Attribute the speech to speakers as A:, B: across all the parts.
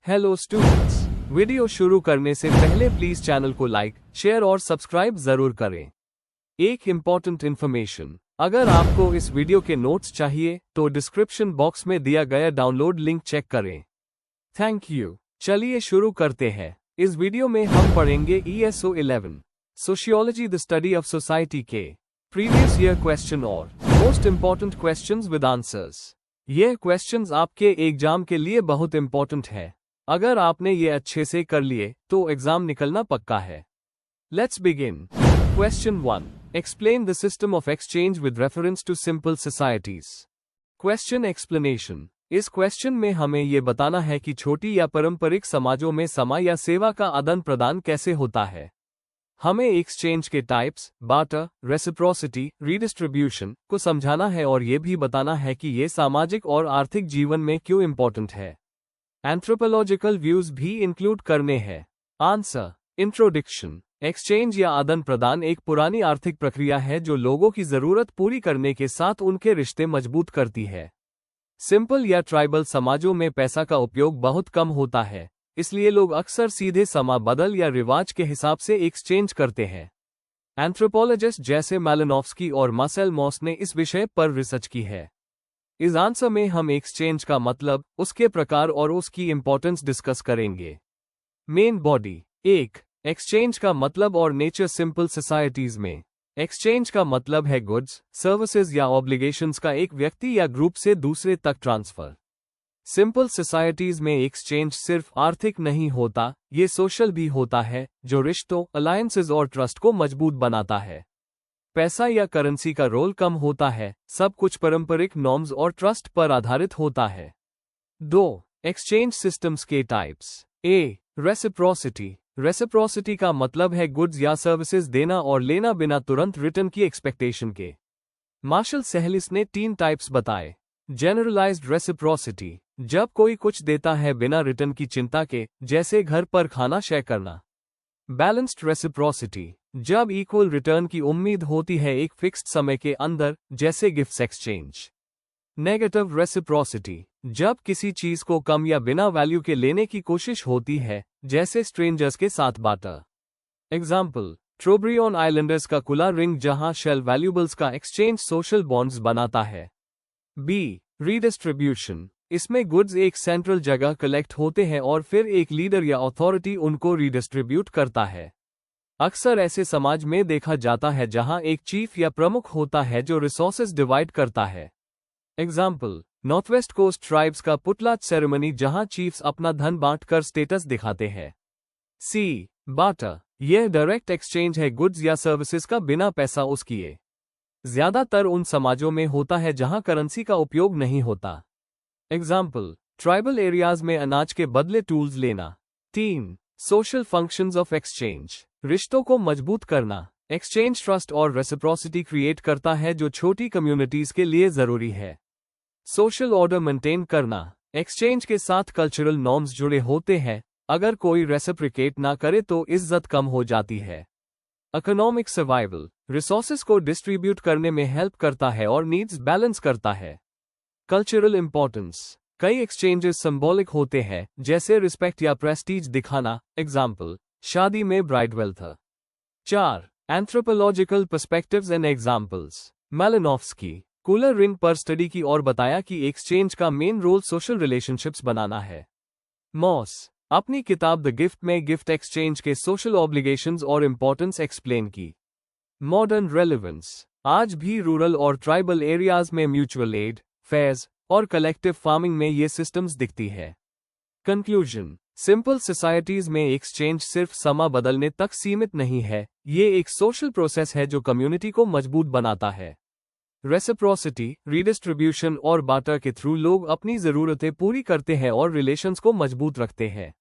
A: Hello students, video शुरू करने से पहले प्लीज चैनल को लाइक, शेयर और सब्सक्राइब जरूर करें। एक इम्पॉर्टेंट इन्फॉर्मेशन, अगर आपको इस वीडियो के नोट्स चाहिए तो डिस्क्रिप्शन बॉक्स में दिया गया डाउनलोड लिंक चेक करें। Thank you. चलिए शुरू करते हैं। इस वीडियो में हम पढ़ेंगे ESO 11 sociology the study of society के प्रीवियस ईयर क्वेश्चन और most important questions with answers. ये क्वेश्चंस आपके एग्जाम के लिए बहुत इम्पोर्टेंट है। अगर आपने ये अच्छे से कर लिए तो एग्जाम निकलना पक्का है। Let's begin. Question 1, explain the system of exchange with reference to simple societies. Question explanation. इस क्वेश्चन में हमें ये बताना है कि छोटी या पारंपरिक समाजों में सामान या सेवा का आदान प्रदान कैसे होता है। हमें एक्सचेंज के टाइप्स, बार्टर, रेसिप्रोसिटी, रीडिस्ट्रीब्यूशन को समझाना है और ये भी बताना है कि ये सामाजिक और आर्थिक जीवन में क्यों इम्पोर्टेंट है। एंथ्रोपोलॉजिकल व्यूज भी इंक्लूड करने हैं। आंसर। इंट्रोडक्शन। एक्सचेंज या आदान प्रदान एक पुरानी आर्थिक प्रक्रिया है जो लोगों की जरूरत पूरी करने के साथ उनके रिश्ते मजबूत करती है। सिंपल या ट्राइबल समाजों में पैसा का उपयोग बहुत कम होता है, इसलिए लोग अक्सर सीधे समा बदल या रिवाज के हिसाब से एक्सचेंज करते हैं। एंथ्रोपोलॉजिस्ट जैसे मैलिनोव्स्की और मार्सेल मॉस ने इस विषय पर रिसर्च की है। इस आंसर में हम एक्सचेंज का मतलब, उसके प्रकार और उसकी इंपॉर्टेंस डिस्कस करेंगे। Main body. 1. एक्सचेंज का मतलब और नेचर। सिंपल सोसाइटीज में एक्सचेंज का मतलब है गुड्स, सर्विसेज या ऑब्लिगेशंस का एक व्यक्ति या ग्रुप से दूसरे तक ट्रांसफर। सिंपल सोसाइटीज में एक्सचेंज सिर्फ आर्थिक नहीं होता, ये सोशल भी होता है, जो रिश्तों, अलायंसेज और ट्रस्ट को मजबूत बनाता है। पैसा या करेंसी का रोल कम होता है, सब कुछ पारंपरिक नॉर्म्स और ट्रस्ट पर आधारित होता है। 2. एक्सचेंज सिस्टम्स के टाइप्स। ए. रेसिप्रोसिटी। रेसिप्रोसिटी का मतलब है गुड्स या सर्विसेज देना और लेना बिना तुरंत रिटर्न की एक्सपेक्टेशन के। मार्शल सेहलिस ने 3 टाइप्स बताए। जनरलाइज्ड रेसिप्रोसिटी, जब कोई कुछ देता है बिना रिटर्न की चिंता के, जैसे घर पर खाना शेयर करना। बैलेंस्ड रेसिप्रोसिटी, जब इक्वल रिटर्न की उम्मीद होती है एक फिक्स्ड समय के अंदर, जैसे गिफ्ट्स एक्सचेंज। नेगेटिव रेसिप्रोसिटी, जब किसी चीज को कम या बिना वैल्यू के लेने की कोशिश होती है, जैसे स्ट्रेंजर्स के साथ बार्टर। एग्जाम्पल, ट्रोब्रियन आइलैंडर्स का कुला रिंग जहां शेल वैल्यूबल्स का एक्सचेंज सोशल बॉन्ड्स बनाता है। बी. रीडिस्ट्रीब्यूशन, इसमें गुड्स एक सेंट्रल जगह कलेक्ट होते हैं और फिर एक लीडर या अथॉरिटी उनको रीडिस्ट्रीब्यूट करता है। अक्सर ऐसे समाज में देखा जाता है जहां एक चीफ या प्रमुख होता है जो रिसोर्सेज डिवाइड करता है। एग्जाम्पल, नॉर्थवेस्ट कोस्ट ट्राइब्स का पुटलाच सेरेमनी जहां चीफ्स अपना धन बांटकर स्टेटस दिखाते हैं। सी. बार्टर, यह डायरेक्ट एक्सचेंज है गुड्स या सर्विसेज का बिना पैसा उसकिए। ज्यादातर उन समाजों में होता है जहां करेंसी का उपयोग नहीं होता। एग्जाम्पल, ट्राइबल एरियाज में अनाज के बदले टूल्स लेना। 3. Social functions of exchange. रिश्तों को मजबूत करना। एक्सचेंज ट्रस्ट और रेसिप्रोसिटी क्रिएट करता है जो छोटी कम्युनिटीज के लिए जरूरी है। सोशल ऑर्डर मेंटेन करना। एक्सचेंज के साथ कल्चरल नॉर्म्स जुड़े होते हैं, अगर कोई रेसिप्रिकेट ना करे तो इज्जत कम हो जाती है। इकोनॉमिक सर्वाइवल, रिसोर्सेज को डिस्ट्रीब्यूट करने में हेल्प करता है और नीड्स बैलेंस करता है। कल्चरल इंपॉर्टेंस, कई एक्सचेंजेस सिंबॉलिक होते हैं, जैसे रिस्पेक्ट या प्रेस्टीज दिखाना। एग्जाम्पल, शादी में bride wealth. 4. Anthropological perspectives and examples. Malinowski Kula ring पर स्टडी की और बताया कि एक्सचेंज का मेन रोल सोशल रिलेशनशिप्स बनाना है। मॉस अपनी किताब द गिफ्ट में गिफ्ट एक्सचेंज के सोशल ऑब्लिगेशंस और इंपॉर्टेंस एक्सप्लेन की। मॉडर्न रेलेवेंस, आज भी रूरल और ट्राइबल एरियाज में म्यूचुअल एड, फेयर्स और कलेक्टिव फार्मिंग में ये सिस्टम्स दिखती है। कंक्लूजन, सिंपल सोसाइटीज में एक्सचेंज सिर्फ समा बदलने तक सीमित नहीं है, ये एक सोशल प्रोसेस है जो कम्युनिटी को मजबूत बनाता है। रेसिप्रोसिटी, रीडिस्ट्रीब्यूशन और बार्टर के थ्रू लोग अपनी जरूरतें पूरी करते हैं और रिलेशंस को मजबूत रखते हैं।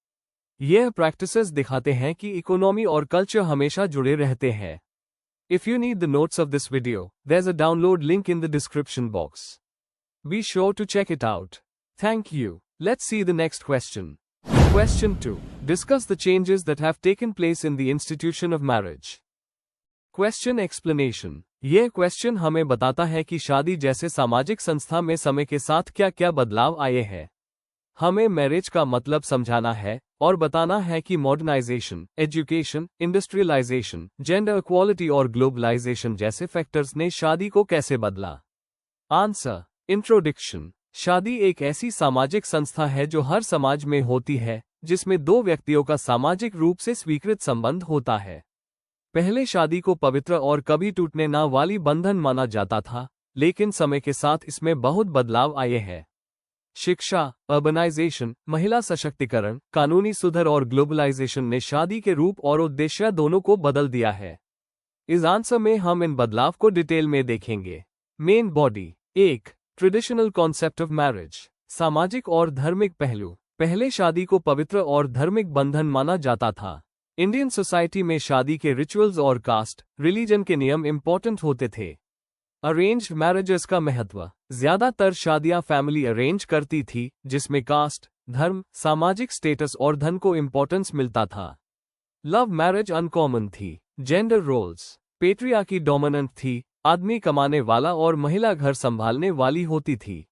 A: यह प्रैक्टिसेस दिखाते हैं कि इकोनॉमी और कल्चर हमेशा जुड़े रहते हैं। If you need the notes of this video, there's a download link in the description box. Be sure to check it out. Thank you. Let's see the next question. Question 2. Discuss the changes that have taken place in the institution of marriage. Question explanation. यह question हमें बताता है कि शादी जैसे सामाजिक संस्था में समय के साथ क्या क्या बदलाव आए हैं। हमें मैरिज का मतलब समझाना है और बताना है कि modernisation, education, industrialisation, gender equality और ग्लोबलाइजेशन जैसे फैक्टर्स ने शादी को कैसे बदला। आंसर। इंट्रोडक्शन। शादी एक ऐसी सामाजिक संस्था है जो हर समाज में होती है, जिसमें दो व्यक्तियों का सामाजिक रूप से स्वीकृत संबंध होता है। पहले शादी को पवित्र और कभी टूटने न वाली बंधन माना जाता था, लेकिन समय के साथ इसमें बहुत बदलाव आए हैं। शिक्षा, अर्बनाइजेशन, महिला सशक्तिकरण, कानूनी सुधार और ग्लोबलाइजेशन ने शादी के रूप और उद्देश्य दोनों को बदल दिया है। इस आंसर में हम इन बदलाव को डिटेल में देखेंगे। Main body. 1. Traditional concept of marriage. सामाजिक और धार्मिक पहलू। पहले शादी को पवित्र और धार्मिक बंधन माना जाता था। इंडियन सोसाइटी में शादी के रिचुअल्स और कास्ट, रिलीजन के नियम इंपॉर्टेंट होते थे। अरेंज्ड मैरिजेस का महत्व। ज्यादातर शादियां फैमिली अरेंज करती थी, जिसमें कास्ट, धर्म, सामाजिक स्टेटस और धन को इंपॉर्टेंस मिलता था। लव मैरिज अनकॉमन थी। Gender roles. पेट्रियार्की डोमिनेंट थी, आदमी कमाने वाला और महिला घर संभालने वाली होती थी।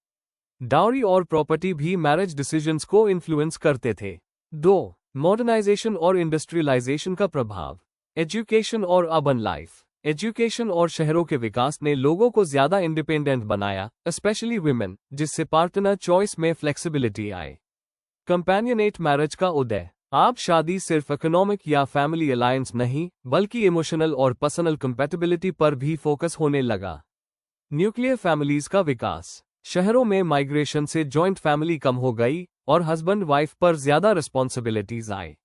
A: डाउरी और प्रॉपर्टी भी मैरिज डिसीजंस को इन्फ्लुएंस करते थे। 2. मॉडर्नाइजेशन और इंडस्ट्रियलाइजेशन का प्रभाव। एजुकेशन और अर्बन लाइफ। एजुकेशन और शहरों के विकास ने लोगों को ज्यादा इंडिपेंडेंट बनाया, स्पेशली विमेन, जिससे पार्टनर चॉइस में फ्लेक्सिबिलिटी आए। कंपेनियनेट मैरिज का उदय। अब शादी सिर्फ इकोनॉमिक या फैमिली अलायंस नहीं, बल्कि इमोशनल और पर्सनल कंपैटिबिलिटी पर भी फोकस होने लगा। न्यूक्लियर फैमिलीज का विकास। शहरों में माइग्रेशन से जॉइंट फैमिली कम हो गई और हस्बैंड वाइफ पर ज्यादा रिस्पॉन्सिबिलिटीज आए।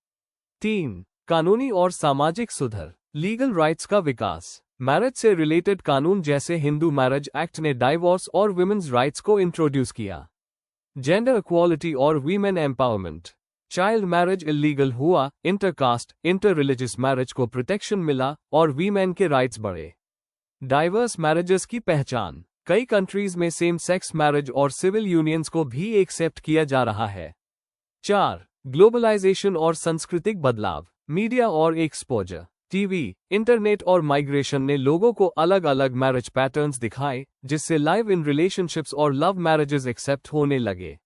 A: 3. कानूनी और सामाजिक सुधार। लीगल राइट्स का विकास। मैरिज से रिलेटेड कानून जैसे हिंदू मैरिज एक्ट ने डाइवोर्स और विमेन्स राइट्स को इंट्रोड्यूस किया। जेंडर इक्वालिटी और women empowerment. Child marriage illegal हुआ, इंटरकास्ट, इंटर रिलीजियस मैरिज को प्रोटेक्शन मिला और वीमेन के राइट्स बढ़े। डाइवर्स मैरिजेस की पहचान। कई कंट्रीज में सेम सेक्स मैरिज और सिविल यूनियंस को भी एक्सेप्ट किया जा रहा है। 4. ग्लोबलाइजेशन और सांस्कृतिक बदलाव। मीडिया और एक्सपोजर। टीवी, इंटरनेट और माइग्रेशन ने लोगों को अलग अलग मैरिज पैटर्न्स दिखाए, जिससे लाइव इन रिलेशनशिप्स और लव मैरिजेस एक्सेप्ट होने लगे।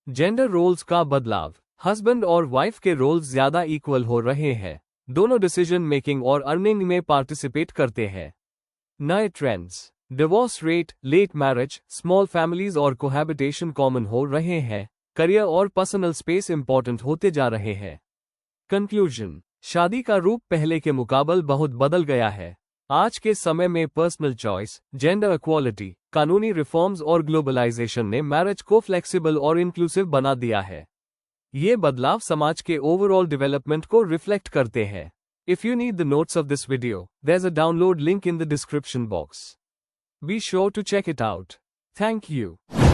A: जेंडर रोल्स का बदलाव। हस्बैंड और वाइफ के रोल्स ज्यादा इक्वल हो रहे हैं। दोनों डिसीजन मेकिंग और अर्निंग में पार्टिसिपेट करते हैं। नए trends. Divorce rate, late marriage, small families और कोहैबिटेशन कॉमन हो रहे हैं। करियर और पर्सनल स्पेस इंपॉर्टेंट होते जा रहे हैं। कंक्लूजन। शादी का रूप पहले के मुकाबले बहुत बदल गया है। आज के समय में पर्सनल चॉइस, जेंडर इक्वालिटी, कानूनी रिफॉर्म्स और ग्लोबलाइजेशन ने मैरिज को फ्लेक्सिबल और इंक्लूसिव बना दिया है। ये बदलाव समाज के ओवरऑल डेवलपमेंट को रिफ्लेक्ट करते हैं। If you need the notes of this video, there's a download link in the description box. Be sure to check it out. Thank you.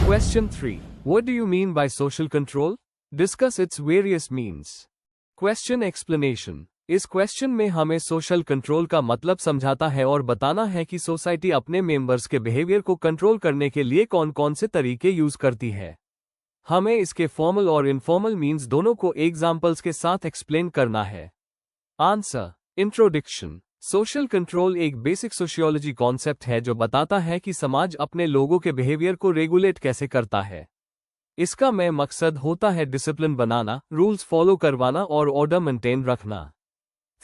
A: Question 3. What do you mean by social control? Discuss its various means. Question explanation. इस question में हमें social control का मतलब समझाता है और बताना है कि सोसाइटी अपने मेंबर्स के बिहेवियर को कंट्रोल करने के लिए कौन कौन से तरीके यूज करती है। हमें इसके फॉर्मल और इनफॉर्मल मीन्स दोनों को एग्जाम्पल्स के साथ एक्सप्लेन करना है। आंसर। इंट्रोडक्शन। सोशल कंट्रोल एक बेसिक सोशियोलॉजी कॉन्सेप्ट है जो बताता है कि समाज अपने लोगों के बिहेवियर को रेगुलेट कैसे करता है। इसका मेन मकसद होता है डिसिप्लिन बनाना, रूल्स फॉलो करवाना और ऑर्डर मेंटेन रखना।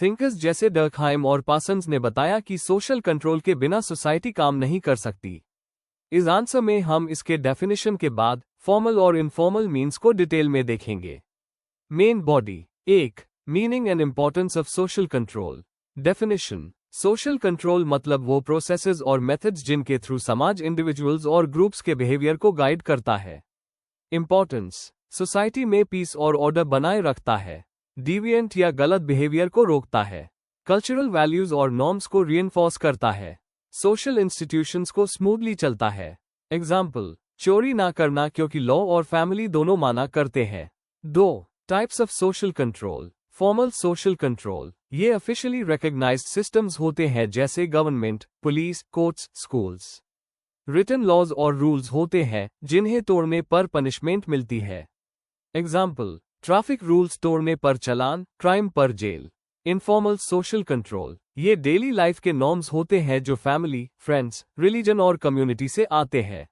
A: थिंकर्स जैसे डर्कहाइम और पार्सन्स ने बताया कि सोशल कंट्रोल के बिना सोसाइटी काम नहीं कर सकती। इस आंसर में हम इसके डेफिनेशन के बाद फॉर्मल और इनफॉर्मल मीन्स को डिटेल में देखेंगे। Main body. 1. Meaning and importance of social control. Definition. Social control मतलब वो प्रोसेसेस और मेथड्स जिनके थ्रू समाज इंडिविजुअल्स और ग्रुप्स के बिहेवियर को गाइड करता है। इंपॉर्टेंस। सोसाइटी में पीस और ऑर्डर बनाए रखता है। डिविएंट या गलत बिहेवियर को रोकता है। कल्चरल वैल्यूज और नॉर्म्स को रीइंफोर्स करता है। सोशल इंस्टीट्यूशंस को स्मूथली चलता है। एग्जाम्पल, चोरी ना करना क्योंकि लॉ और फैमिली दोनों माना करते हैं। 2. Types of social control. Formal social control. ये ऑफिशियली रिकॉग्नाइज्ड सिस्टम्स होते हैं जैसे government, police, courts, schools. Written laws और रूल्स होते हैं जिन्हें तोड़ने पर पनिशमेंट मिलती है। एग्जाम्पल, ट्रैफिक रूल्स तोड़ने पर चालान, क्राइम पर जेल। Informal social control. ये डेली लाइफ के नॉर्म्स होते हैं जो फैमिली, फ्रेंड्स, रिलीजन और कम्युनिटी से आते हैं।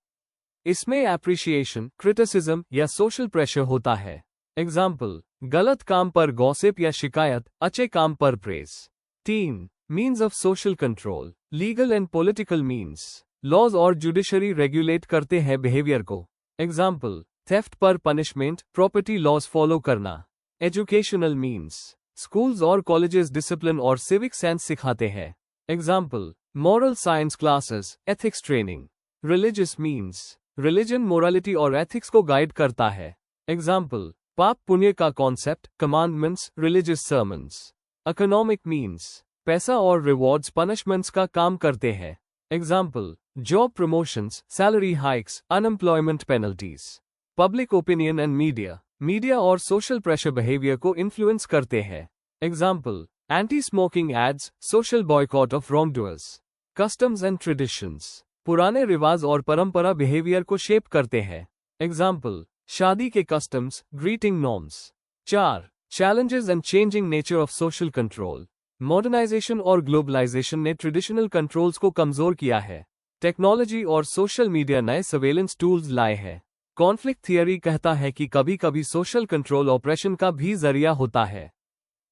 A: इसमें एप्रिशिएशन, क्रिटिसिज्म या सोशल प्रेशर होता है। एग्जाम्पल, गलत काम पर गॉसिप या शिकायत, अच्छे काम पर praise. 3. Means of social control, legal and political means. Laws और जुडिशरी रेगुलेट करते हैं बिहेवियर को। एग्जाम्पल, थेफ्ट पर पनिशमेंट, प्रॉपर्टी लॉज फॉलो करना। एजुकेशनल मीन्स, स्कूल्स और कॉलेजेस डिसिप्लिन और सिविक सेंस सिखाते हैं। Example, moral science classes, ethics training. Religious means, religion morality और एथिक्स को गाइड करता है। एग्जाम्पल, पाप पुण्य का concept, commandments, religious sermons. Economic means, पैसा और रिवॉर्ड्स पनिशमेंट्स का काम करते हैं। Example, job promotions, salary hikes, unemployment penalties. Public opinion and media, media और सोशल प्रेशर बिहेवियर को इन्फ्लुएंस करते हैं। Example, anti smoking ads, social boycott of wrongdoers. Customs and traditions, पुराने रिवाज और परंपरा बिहेवियर को शेप करते हैं। एग्जाम्पल, शादी के customs, greeting norms. 4. Challenges and changing nature of social control. Modernisation और ग्लोबलाइजेशन ने ट्रेडिशनल कंट्रोल्स को कमजोर किया है। टेक्नोलॉजी और सोशल मीडिया नए सर्वेलेंस टूल्स लाए हैं। कॉन्फ्लिक्ट थियरी कहता है कि कभी कभी सोशल कंट्रोल ऑपरेशन का भी जरिया होता है।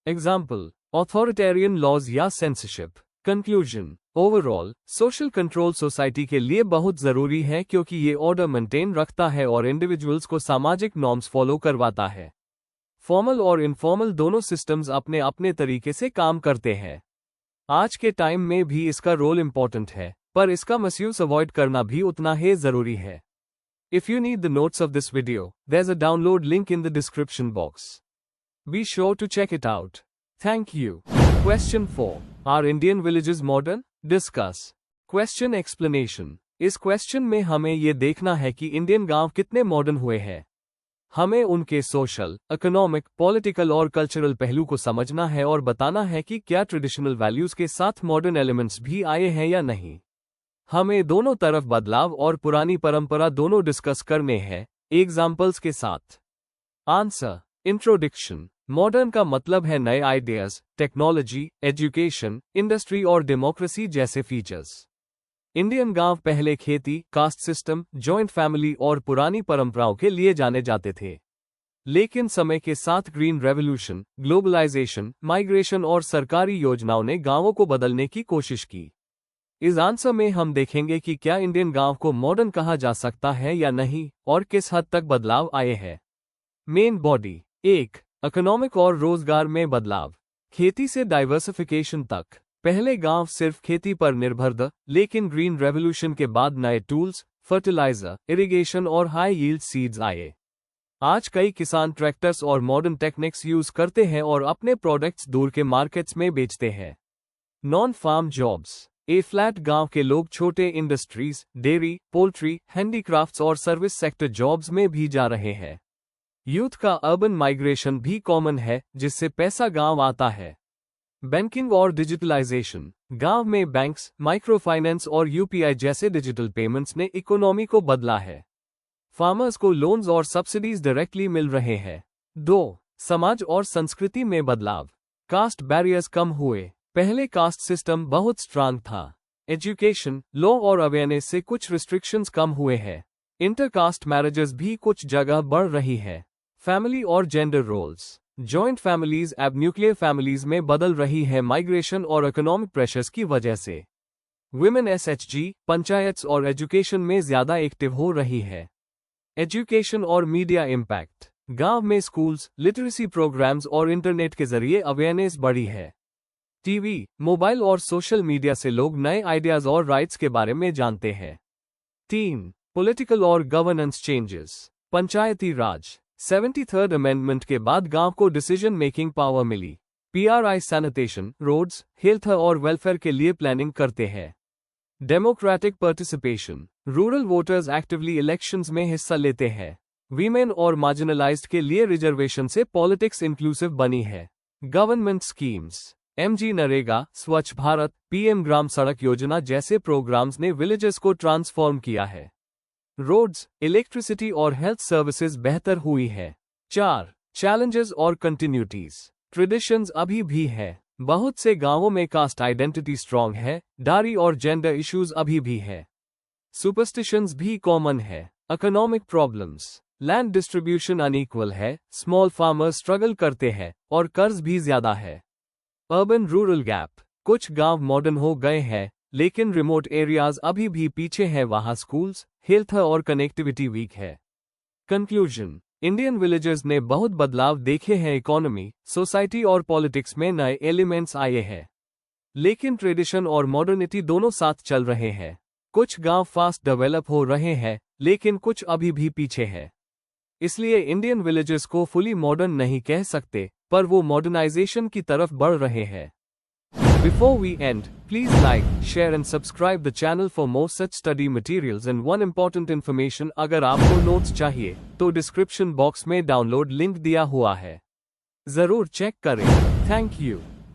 A: एग्जाम्पल, ऑथोरिटेरियन लॉज या censorship. Conclusion, overall social control society के लिए बहुत जरूरी है क्योंकि ये ऑर्डर मेंटेन रखता है और इंडिविजुअल्स को सामाजिक नॉर्म्स फॉलो करवाता है। फॉर्मल और इनफॉर्मल दोनों सिस्टम्स अपने अपने तरीके से काम करते हैं। आज के टाइम में भी इसका रोल इंपॉर्टेंट है, पर इसका मिसयूज अवॉइड करना भी उतना ही जरूरी है। If you need the notes of this video, there's a download link in the description box. Be sure to check it out. Thank you. Question 4. Are Indian villages modern? Discuss. Question explanation. इस question में हमें ये देखना है कि Indian गांव कितने modern हुए हैं। हमें उनके सोशल, इकोनॉमिक, पॉलिटिकल और कल्चरल पहलू को समझना है और बताना है कि क्या ट्रेडिशनल वैल्यूज के साथ मॉडर्न एलिमेंट्स भी आए हैं या नहीं। हमें दोनों तरफ बदलाव और पुरानी परंपरा दोनों डिस्कस करने हैं, एग्जाम्पल्स के साथ। Answer, introduction. मॉडर्न का मतलब है नए आइडियाज, टेक्नोलॉजी, एजुकेशन, इंडस्ट्री और डेमोक्रेसी जैसे फीचर्स। इंडियन गांव पहले खेती, कास्ट सिस्टम, जॉइंट फैमिली और पुरानी परंपराओं के लिए जाने जाते थे। लेकिन समय के साथ ग्रीन रेवोल्यूशन, ग्लोबलाइजेशन, माइग्रेशन और सरकारी योजनाओं ने गांवों को बदलने की कोशिश की। इस आंसर में हम देखेंगे कि क्या इंडियन गांव को मॉडर्न कहा जा सकता है या नहीं और किस हद तक बदलाव आए हैं। Main body. 1. इकोनॉमिक और रोजगार में बदलाव। खेती से डाइवर्सिफिकेशन तक। पहले गांव सिर्फ खेती पर निर्भर थे, लेकिन ग्रीन रेवोल्यूशन के बाद नए टूल्स, फर्टिलाइजर, इरिगेशन और हाई यील्ड सीड्स आए। आज कई किसान ट्रैक्टर्स और मॉडर्न टेक्निक्स यूज करते हैं और अपने प्रोडक्ट्स दूर के मार्केट्स में बेचते हैं। Non farm jobs. फ्लैट गांव के लोग छोटे इंडस्ट्रीज, डेयरी, पोल्ट्री, हैंडीक्राफ्ट्स और सर्विस सेक्टर जॉब्स में भी जा रहे हैं। यूथ का अर्बन माइग्रेशन भी कॉमन है, जिससे पैसा गांव आता है। बैंकिंग और डिजिटलाइजेशन। गांव में बैंक्स, माइक्रो फाइनेंस और यूपीआई जैसे डिजिटल पेमेंट्स ने इकोनॉमी को बदला है। फार्मर्स को लोन्स और सब्सिडीज डायरेक्टली मिल रहे हैं। 2. समाज और संस्कृति में बदलाव। कास्ट बैरियर्स कम हुए। पहले कास्ट सिस्टम बहुत स्ट्रांग था। एजुकेशन, लॉ और अवेयरनेस से कुछ रिस्ट्रिक्शंस कम हुए हैं। इंटरकास्ट मैरिजेस भी कुछ जगह बढ़ रही है। फैमिली और जेंडर रोल्स। जॉइंट फैमिलीज अब न्यूक्लियर फैमिलीज में बदल रही है माइग्रेशन और इकोनॉमिक प्रेशर्स की वजह से। वुमेन एसएचजी, पंचायत्स और एजुकेशन में ज्यादा एक्टिव हो रही है। एजुकेशन और मीडिया इम्पैक्ट। गांव में स्कूल्स, लिटरेसी प्रोग्राम्स और इंटरनेट के जरिए अवेयरनेस बढ़ी है। टीवी, मोबाइल और सोशल मीडिया से लोग नए आइडियाज और राइट्स के बारे में जानते हैं। 3. पॉलिटिकल और गवर्नेंस चेंजेस। पंचायती राज। 73rd अमेंडमेंट के बाद गांव को डिसीजन मेकिंग पावर मिली। पीआरआई सैनिटेशन, रोड्स, हेल्थ और वेलफेयर के लिए प्लानिंग करते हैं। Democratic participation. Rural voters actively elections में हिस्सा लेते हैं। वीमेन और मार्जिनलाइज्ड के लिए रिजर्वेशन से पॉलिटिक्स इंक्लूसिव बनी है। Government schemes. एमजी नरेगा, स्वच्छ भारत, पीएम ग्राम सड़क योजना जैसे प्रोग्राम्स ने विलेजेस को ट्रांसफॉर्म किया है। रोड्स, इलेक्ट्रिसिटी और हेल्थ सर्विसेज बेहतर हुई है। 4. चैलेंजेस और कंटिन्यूटीज। ट्रेडिशंस अभी भी है। बहुत से गांवों में कास्ट आइडेंटिटी स्ट्रांग है। डारी और जेंडर इश्यूज अभी भी है। सुपरस्टिशंस भी कॉमन है। Economic problems, land distribution unequal है, स्मॉल फार्मर्स स्ट्रगल करते हैं और कर्ज भी ज्यादा है। अर्बन रूरल गैप, कुछ गांव मॉडर्न हो गए हैं लेकिन रिमोट एरियाज अभी भी पीछे हैं, वहां स्कूल्स, हेल्थ और कनेक्टिविटी वीक है। कंक्लूजन, इंडियन विलेजेस ने बहुत बदलाव देखे हैं, इकोनॉमी, सोसाइटी और पॉलिटिक्स में नए एलिमेंट्स आए हैं, लेकिन ट्रेडिशन और मॉडर्निटी दोनों साथ चल रहे हैं। कुछ गांव फास्ट डेवलप हो रहे हैं लेकिन कुछ अभी भी पीछे हैं। इसलिए इंडियन विलेजेस को फुली मॉडर्न नहीं कह सकते, पर वो मॉडर्नाइजेशन की तरफ बढ़ रहे हैं। Before we end, please like, share and subscribe the channel for more such study materials and one important information, अगर आपको नोट्स चाहिए तो डिस्क्रिप्शन बॉक्स में डाउनलोड लिंक दिया हुआ है, जरूर चेक करें। Thank you.